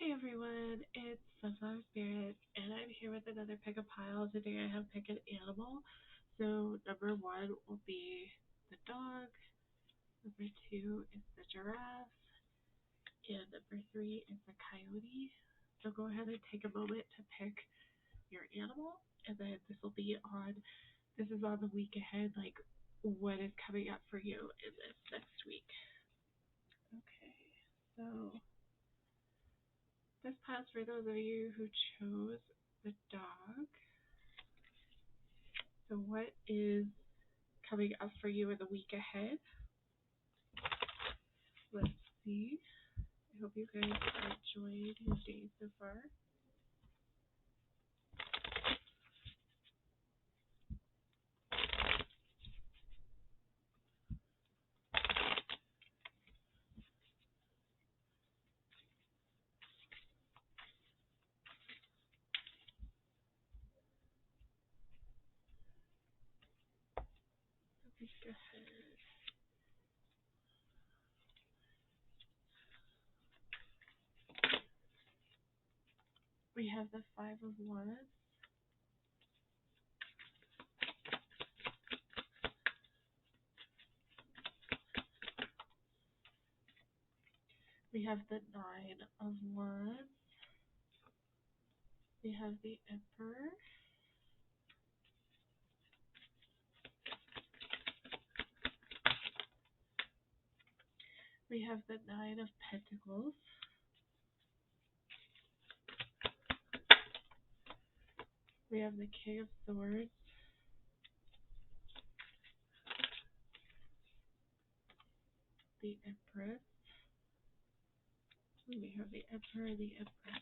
Hey everyone, it's Sunflower Spirit, and I'm here with another pick a pile. Today I have pick an animal. So number one will be the dog, number two is the giraffe, and number three is the coyote. So go ahead and take a moment to pick your animal, and then this is on the week ahead, like what is coming up for you in this next week. Okay, so this pass for those of you who chose the dog. So what is coming up for you in the week ahead? Let's see. I hope you guys are enjoying your day so far. The week ahead. We have the Five of Wands. We have the Nine of Wands. We have the Emperor. We have the Nine of Pentacles. We have the King of Swords. The Empress. We have the Emperor and the Empress.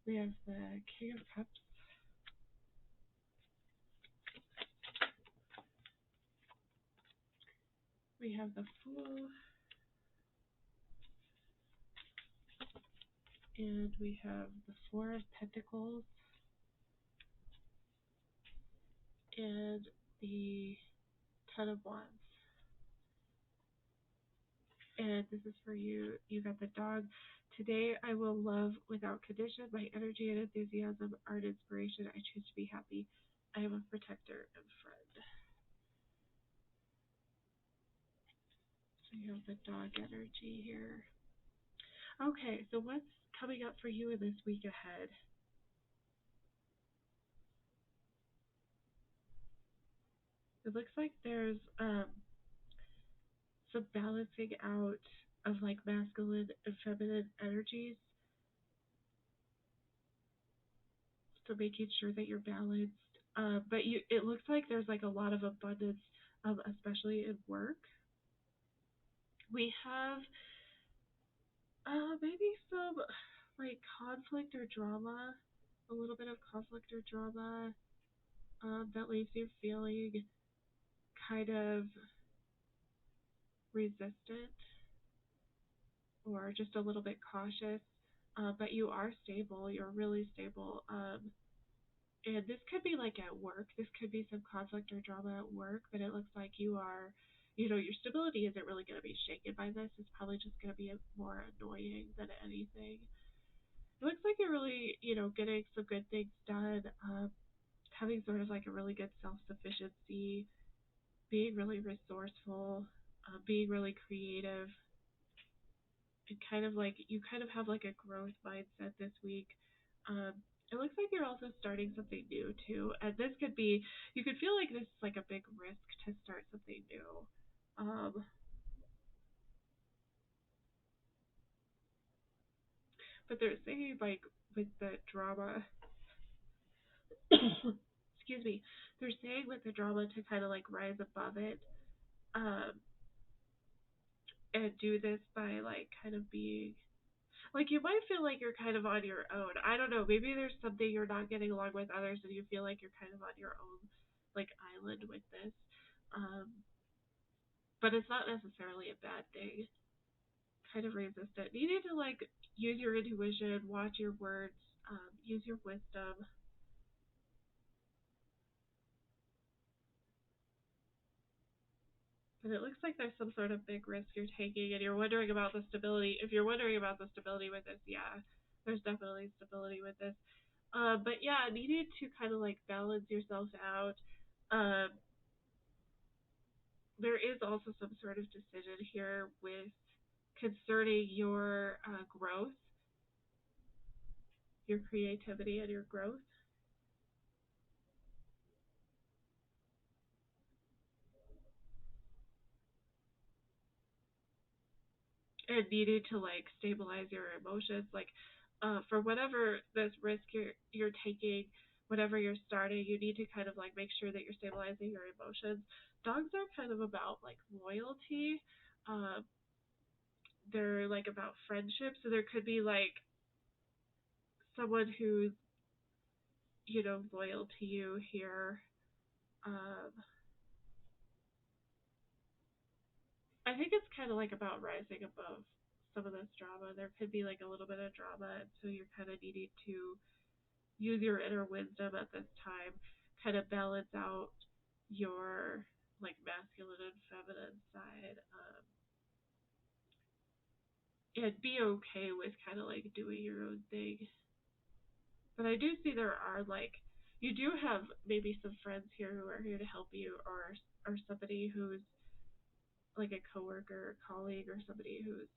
We have the King of Cups. We have the Fool. And we have the Four of Pentacles. And the Ten of Wands. And this is for you. You got the dog. Today I will love without condition. My energy and enthusiasm are an inspiration. I choose to be happy. I am a protector and friend. So you have the dog energy here. Okay, so what's coming up for you in this week ahead? It looks like there's some balancing out of like masculine and feminine energies. So making sure that you're balanced. But it looks like there's like a lot of abundance, especially in work. We have maybe some like conflict or drama, a little bit of conflict or drama that leaves you feeling kind of resistant or just a little bit cautious. But you are stable. You're really stable. And this could be like at work. This could be some conflict or drama at work, but it looks like you are, your stability isn't really going to be shaken by this. It's probably just going to be more annoying than anything. It looks like you're really, getting some good things done, having sort of like a really good self-sufficiency, being really resourceful, being really creative, and kind of like, you kind of have like a growth mindset this week. Um, it looks like you're also starting something new too, and this could be, you could feel like this is like a big risk to start something new. But they're saying like with the drama, excuse me, they're saying with the drama to kind of like rise above it, um, and do this by like kind of being like, you might feel like you're kind of on your own. I don't know. Maybe there's something you're not getting along with others, and you feel like you're kind of on your own, like island with this. Um, but it's not necessarily a bad thing. Kind of resistant. You need to like use your intuition, watch your words, use your wisdom. But it looks like there's some sort of big risk you're taking, and you're wondering about the stability. If you're wondering about the stability with this, yeah, there's definitely stability with this. But yeah, needed to kind of like balance yourself out. Um, there is also some sort of decision here with concerning your growth, your creativity, and your growth. And needing to like stabilize your emotions, like for whatever this risk you're taking, whatever you're starting, you need to kind of like make sure that you're stabilizing your emotions. Dogs are kind of about like loyalty. Um, they're like about friendship, so there could be like someone who's loyal to you here. Um, I think it's kind of like about rising above some of this drama. There could be like a little bit of drama, and so you're kind of needing to use your inner wisdom at this time, kind of balance out your like masculine and feminine side, and be okay with kind of like doing your own thing. But I do see there are like you do have maybe some friends here who are here to help you, or somebody who's like a coworker, or colleague, or somebody who's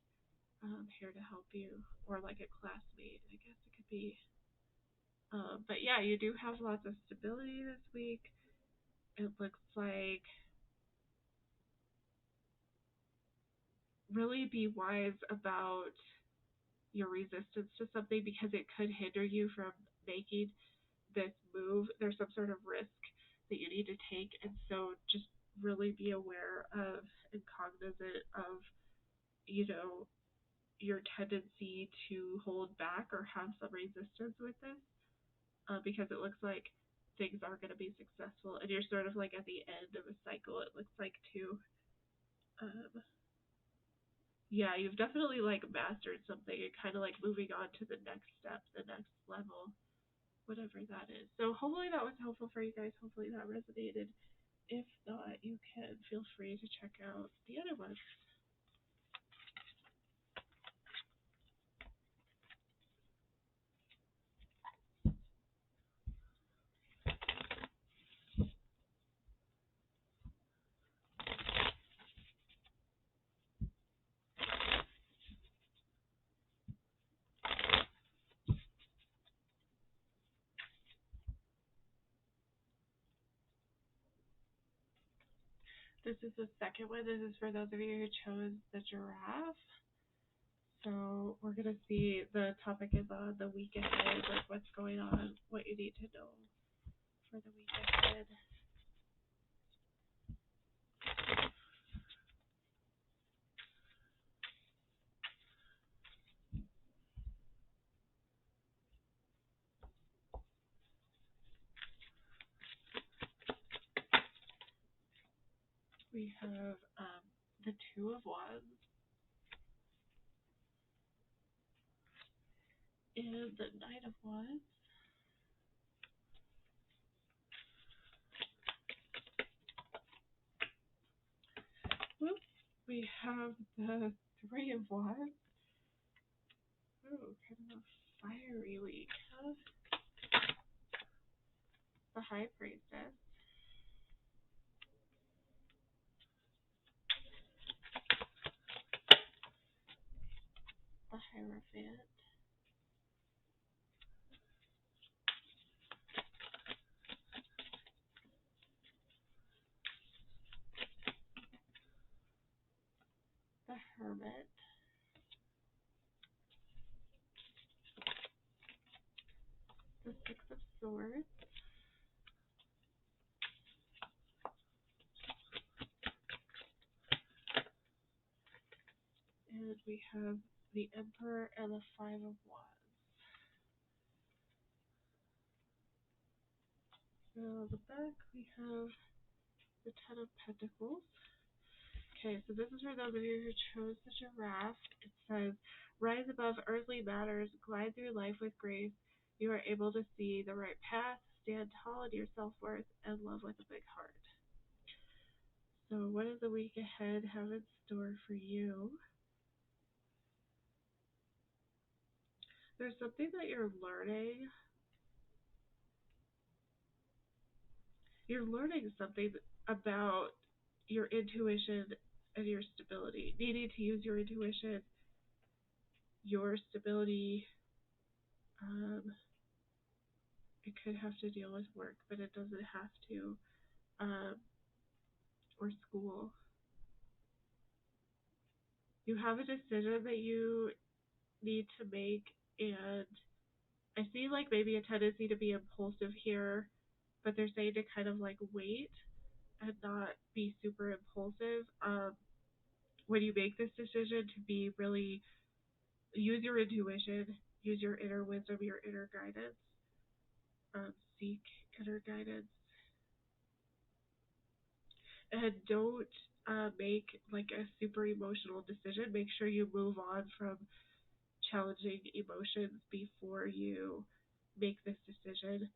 here to help you, or like a classmate. I guess it could be. But yeah, you do have lots of stability this week. It looks like really be wise about your resistance to something because it could hinder you from making this move. There's some sort of risk that you need to take, and so just really be aware of and cognizant of, you know, your tendency to hold back or have some resistance with this, because it looks like things are going to be successful, and you're sort of like at the end of a cycle. It looks like too. Um, yeah, you've definitely like mastered something and kind of like moving on to the next step, the next level, whatever that is. So hopefully that was helpful for you guys. Hopefully that resonated. If not, you can feel free to check out the other ones. This is the second one. This is for those of you who chose the giraffe. So we're gonna see, the topic is on the week ahead, like what's going on, what you need to know for the week ahead. We have the Two of Wands and the Knight of Wands. Whoop. We have the Three of Wands. Ooh, kind of a fiery week, huh? The High Priestess. The Hierophant. The Hermit. The Six of Swords. And we have the Emperor and the Five of Wands. On the back, we have the Ten of Pentacles. Okay, so this is for those of you who chose the giraffe. It says, rise above earthly matters, glide through life with grace. You are able to see the right path, stand tall in your self-worth, and love with a big heart. So, what does the week ahead have in store for you? There's something that you're learning. You're learning something about your intuition and your stability. Needing to use your intuition, your stability. Um, it could have to deal with work, but it doesn't have to. Um, or school. You have a decision that you need to make, and I see like maybe a tendency to be impulsive here, but they're saying to kind of like wait and not be super impulsive when you make this decision, to be really use your intuition, use your inner wisdom, your inner guidance, seek inner guidance, and don't make like a super emotional decision. Make sure you move on from challenging emotions before you make this decision.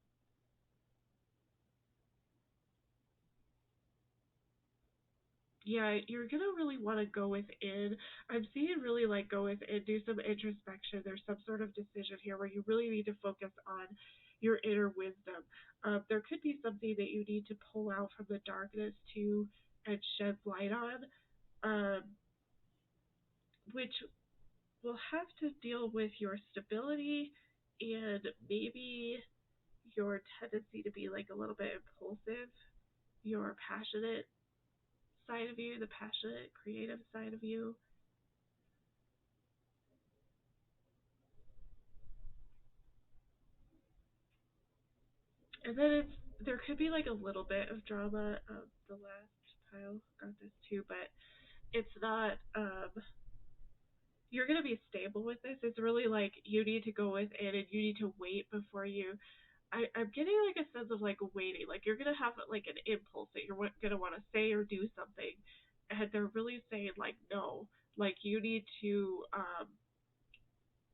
Yeah, you're gonna really want to go within. I'm seeing really like go within, do some introspection. There's some sort of decision here where you really need to focus on your inner wisdom. There could be something that you need to pull out from the darkness to and shed light on, um, which will have to deal with your stability and maybe your tendency to be like a little bit impulsive, your passionate side of you, the passionate creative side of you. And then there could be like a little bit of drama. The last pile got this too, but it's not. You're gonna be stable with this. It's really like you need to go within and you need to wait before you. I'm getting like a sense of like waiting. Like you're gonna have like an impulse that you're gonna want to say or do something, and they're really saying like no. Like you need to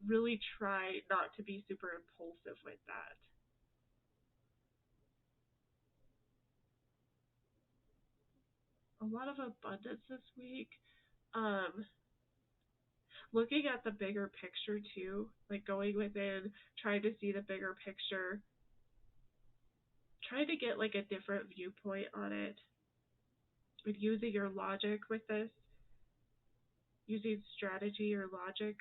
really try not to be super impulsive with that. A lot of abundance this week. Um, Looking at the bigger picture too, like going within, trying to see the bigger picture, trying to get like a different viewpoint on it, and using your logic with this, using strategy or logic,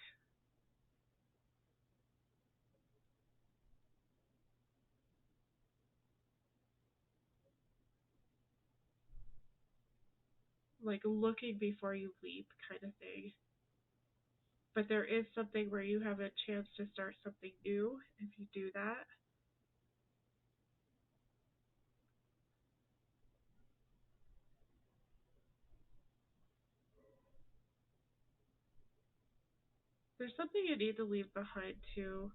like looking before you leap kind of thing. But there is something where you have a chance to start something new if you do that. There's something you need to leave behind too.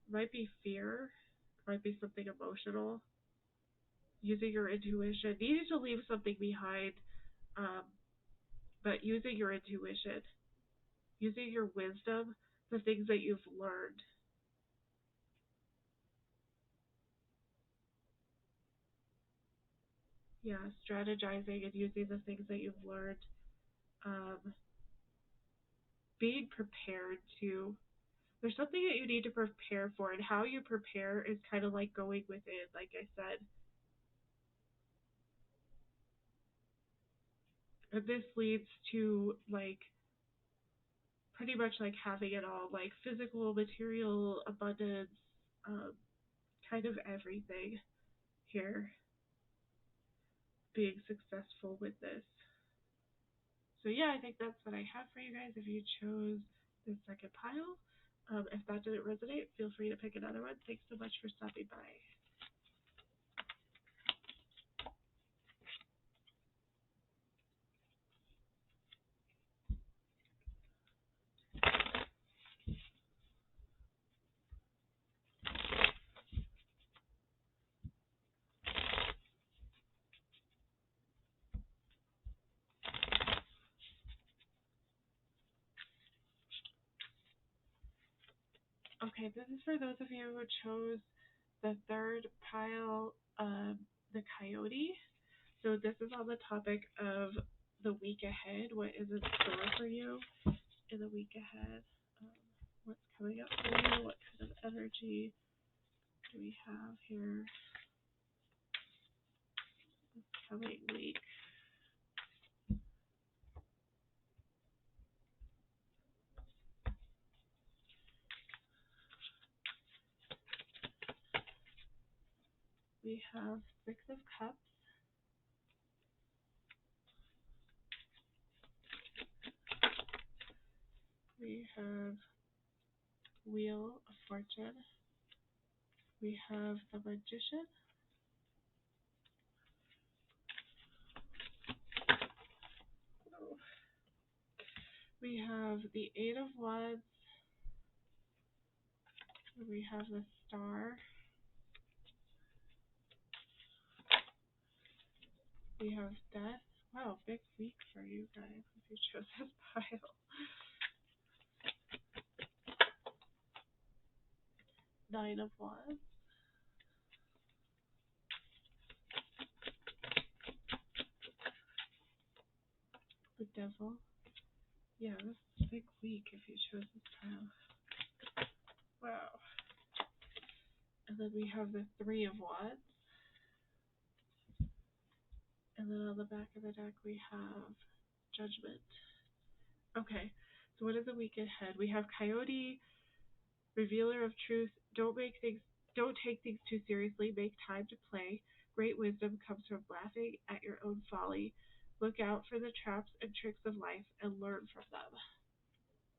Might be fear, might be something emotional. Using your intuition, needing to leave something behind, um, but using your intuition, using your wisdom, the things that you've learned. Yeah, strategizing and using the things that you've learned. Um, Being prepared to. There's something that you need to prepare for, and how you prepare is kind of like going within, like I said. And this leads to like pretty much like having it all, like physical, material, abundance, um, kind of everything here, being successful with this. So yeah, I think that's what I have for you guys. If you chose the second pile, if that didn't resonate, feel free to pick another one. Thanks so much for stopping by. Okay, this is for those of you who chose the third pile, the Coyote. So this is on the topic of the week ahead. What is in store for you in the week ahead? Um, what's coming up for you? What kind of energy do we have here this coming week? We have Six of Cups. We have Wheel of Fortune. We have the Magician. We have the Eight of Wands. We have the Star. We have Death. Wow, big week for you guys if you chose this pile. Nine of Wands. The Devil. Yeah, this is a big week if you chose this pile. Wow. And then we have the Three of Wands. And then on the back of the deck we have Judgment. Okay, so what is the week ahead? We have Coyote, Revealer of Truth. Don't take things too seriously. Make time to play. Great wisdom comes from laughing at your own folly. Look out for the traps and tricks of life and learn from them.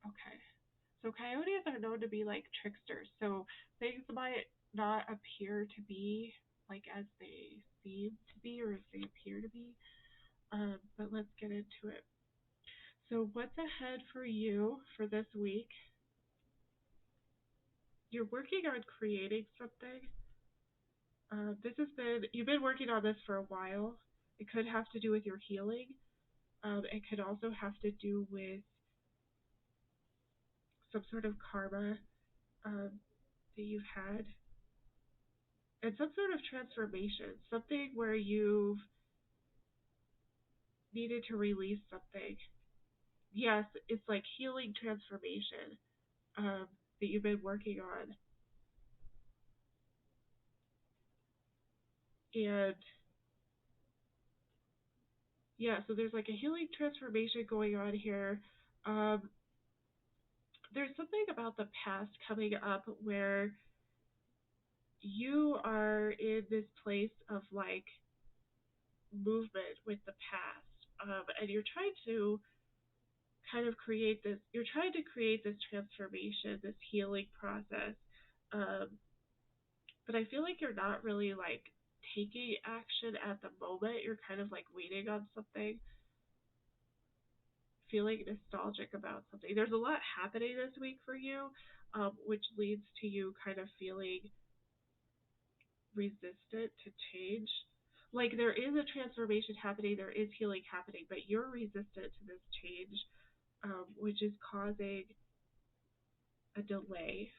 Okay. So coyotes are known to be like tricksters. So things might not appear to be like as they seem to be or as they appear to be. But let's get into it. So what's ahead for you for this week? You're working on creating something. You've been working on this for a while. It could have to do with your healing. It could also have to do with some sort of karma that you've had and some sort of transformation, something where you've needed to release something. Yes, it's like healing transformation that you've been working on. And yeah, so there's like a healing transformation going on here. Um, there's something about the past coming up where you are in this place of like movement with the past, and you're trying to kind of create this. You're trying to create this transformation, this healing process, um, but I feel like you're not really like taking action at the moment. You're kind of like waiting on something, feeling nostalgic about something. There's a lot happening this week for you, which leads to you kind of feeling resistant to change. Like there is a transformation happening, there is healing happening, but you're resistant to this change, which is causing a delay.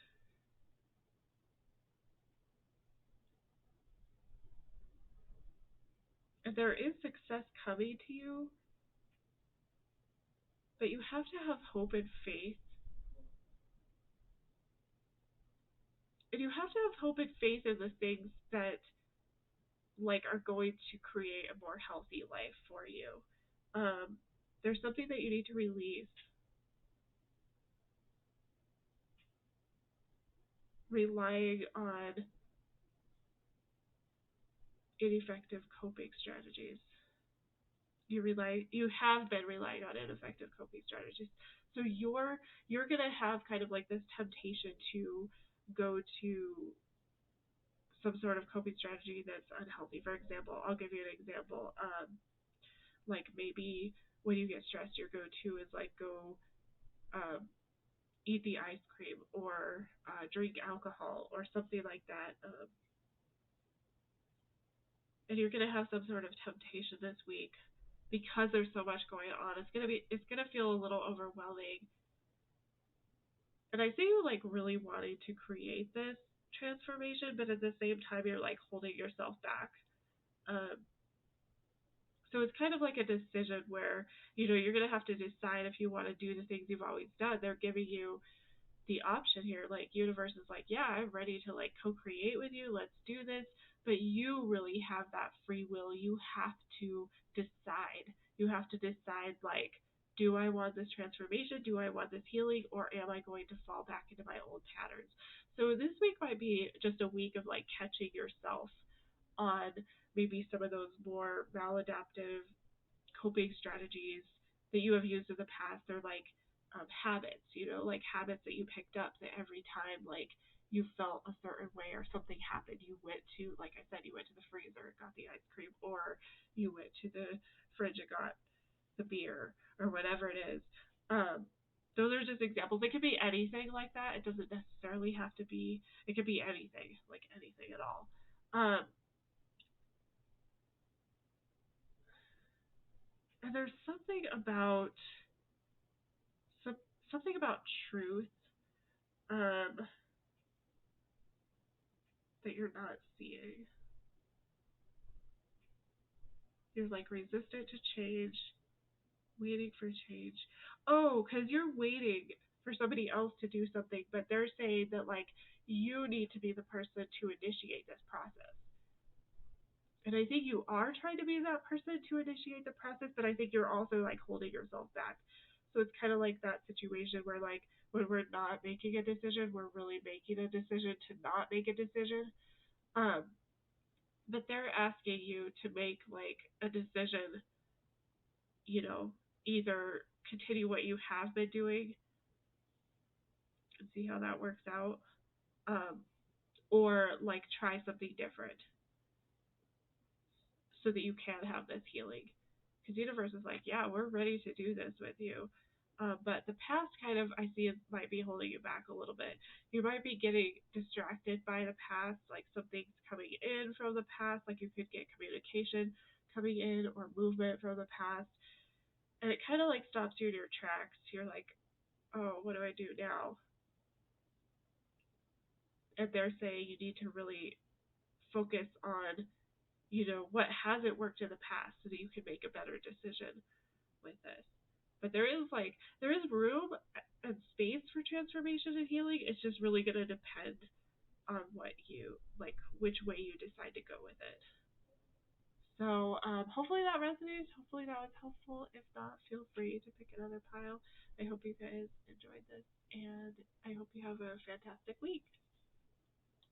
And there is success coming to you, but you have to have hope and faith. And you have to have hope and faith in the things that like are going to create a more healthy life for you. Um, there's something that you need to release. Relying on ineffective coping strategies. You have been relying on ineffective coping strategies. So you're gonna have kind of like this temptation to go to some sort of coping strategy that's unhealthy. For example, I'll give you an example. Like maybe when you get stressed, your go-to is like go um, eat the ice cream or drink alcohol or something like that. And you're gonna have some sort of temptation this week because there's so much going on. It's gonna feel a little overwhelming. And I see you like really wanting to create this transformation, but at the same time you're like holding yourself back. Um, So it's kind of like a decision where, you're going to have to decide if you want to do the things you've always done. They're giving you the option here. Like, universe is like, yeah, I'm ready to like co-create with you. Let's do this. But you really have that free will. You have to decide. You have to decide, like, do I want this transformation? Do I want this healing? Or am I going to fall back into my old patterns? So this week might be just a week of like catching yourself on maybe some of those more maladaptive coping strategies that you have used in the past. They're like habits, like habits that you picked up that every time like you felt a certain way or something happened, you went to, like I said, you went to the freezer and got the ice cream, or you went to the fridge and got the beer or whatever it is. Um, those are just examples. It could be anything like that. It doesn't necessarily have to be. It could be anything, like anything at all. Um, and there's some, something about truth um, that you're not seeing. You're like resistant to change, waiting for change. Oh, because you're waiting for somebody else to do something, but they're saying that like you need to be the person to initiate this process. And I think you are trying to be that person to initiate the process, but I think you're also like holding yourself back. So it's kind of like that situation where like when we're not making a decision, we're really making a decision to not make a decision. Um, but they're asking you to make like a decision, you know, either continue what you have been doing and see how that works out, um, or like try something different so that you can have this healing. Because universe is like, yeah, we're ready to do this with you. But the past kind of, I see, it might be holding you back a little bit. You might be getting distracted by the past, like something's coming in from the past, like you could get communication coming in or movement from the past. And it kind of like stops you in your tracks. You're like, oh, what do I do now? And they're saying you need to really focus on, what hasn't worked in the past so that you can make a better decision with this. But there is room and space for transformation and healing. It's just really gonna depend on what you like, which way you decide to go with it. So hopefully that resonates. Hopefully that was helpful. If not, feel free to pick another pile. I hope you guys enjoyed this, and I hope you have a fantastic week.